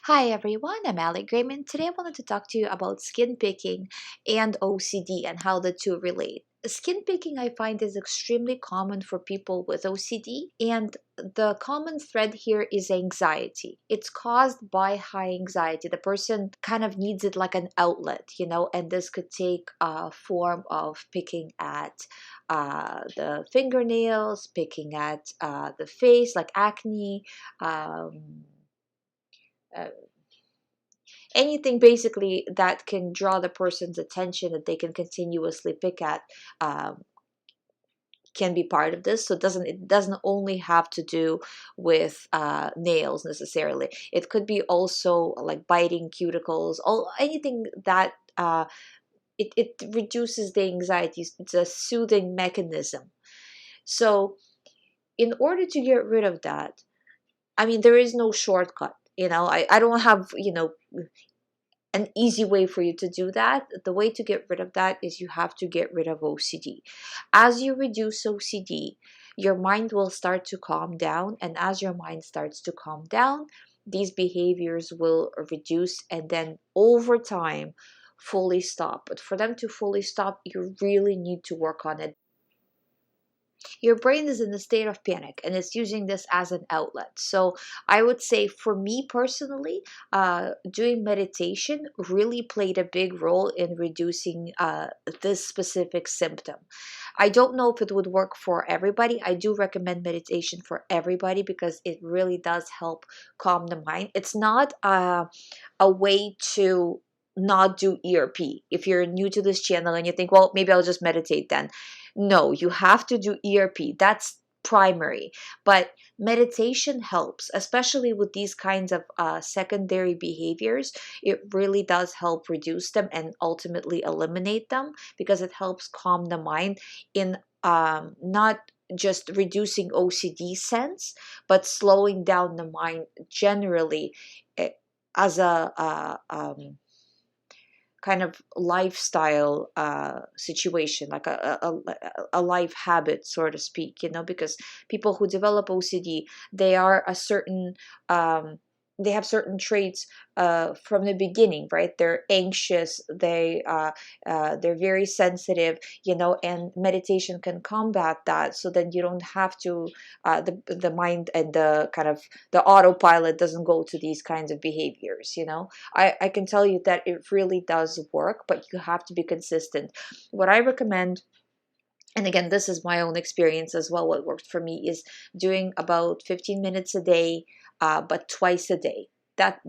Hi everyone, I'm GREYMOND. Today I wanted to talk to you about skin picking and OCD and how the two relate. Skin picking I find is extremely common for people with OCD, and the common thread here is anxiety. It's caused by high anxiety. The person kind of needs it like an outlet, and this could take a form of picking at the fingernails, picking at the face, like acne. Uh, Anything basically that can draw the person's attention that they can continuously pick at um, can be part of this. So it doesn't only have to do with nails necessarily. It could be also like biting cuticles, all anything that it reduces the anxiety. It's a soothing mechanism. So in order to get rid of that, I mean, there is no shortcut. I don't have an easy way for you to do that. The way to get rid of that is you have to get rid of OCD. As you reduce OCD, your mind will start to calm down, and as your mind starts to calm down, these behaviors will reduce and then over time fully stop. But for them to fully stop, you really need to work on it. Your brain is in a state of panic and it's using this as an outlet. So I would say for me personally, doing meditation really played a big role in reducing this specific symptom. I don't know if it would work for everybody. I do recommend meditation for everybody because it really does help calm the mind. It's not a way to not do ERP. If you're new to this channel and you think, well, maybe I'll just meditate then. No, you have to do ERP. That's primary. But meditation helps, especially with these kinds of secondary behaviors. It really does help reduce them and ultimately eliminate them because it helps calm the mind in not just reducing OCD sense, but slowing down the mind generally eh, as a kind of lifestyle situation, like a life habit, so to speak, because people who develop OCD, they are a certain, they have certain traits from the beginning, right? They're anxious, they're very sensitive, and meditation can combat that. So then you don't have to, the mind and the kind of the autopilot doesn't go to these kinds of behaviors. I can tell you that it really does work, but you have to be consistent. What I recommend, and again, this is my own experience as well, what worked for me is doing about 15 minutes a day, but twice a day. That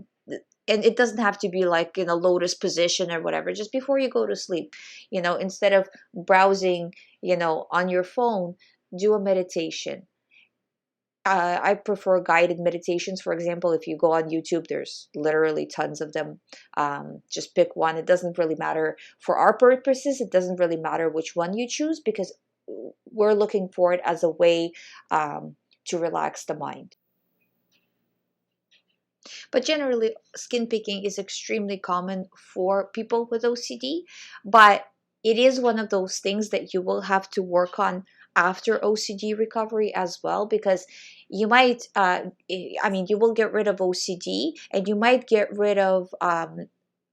and it doesn't have to be like in a lotus position or whatever, just before you go to sleep, instead of browsing, on your phone, do a meditation. I prefer guided meditations. For example, if you go on YouTube, there's literally tons of them. Just pick one. It doesn't really matter for our purposes. It doesn't really matter which one you choose because we're looking for it as a way to relax the mind. But generally, skin picking is extremely common for people with OCD, but it is one of those things that you will have to work on after OCD recovery as well, because you might, I mean, you will get rid of OCD and you might get rid of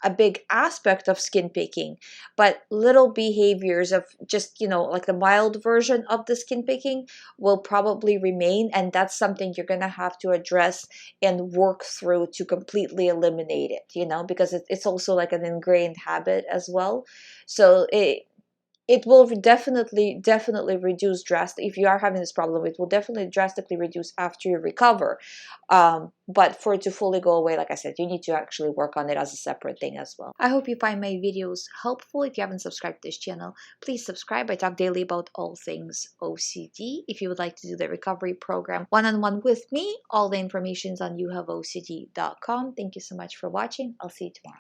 a big aspect of skin picking, but little behaviors of just, like the mild version of the skin picking will probably remain. And that's something you're going to have to address and work through to completely eliminate it, because it's also like an ingrained habit as well. So it will definitely reduce drastic. If you are having this problem, it will definitely drastically reduce after you recover. But for it to fully go away, like I said, you need to actually work on it as a separate thing as well. I hope you find my videos helpful. If you haven't subscribed to this channel, please subscribe. I talk daily about all things OCD. If you would like to do the recovery program one-on-one with me, all the information is on youhaveocd.com. Thank you so much for watching. I'll see you tomorrow.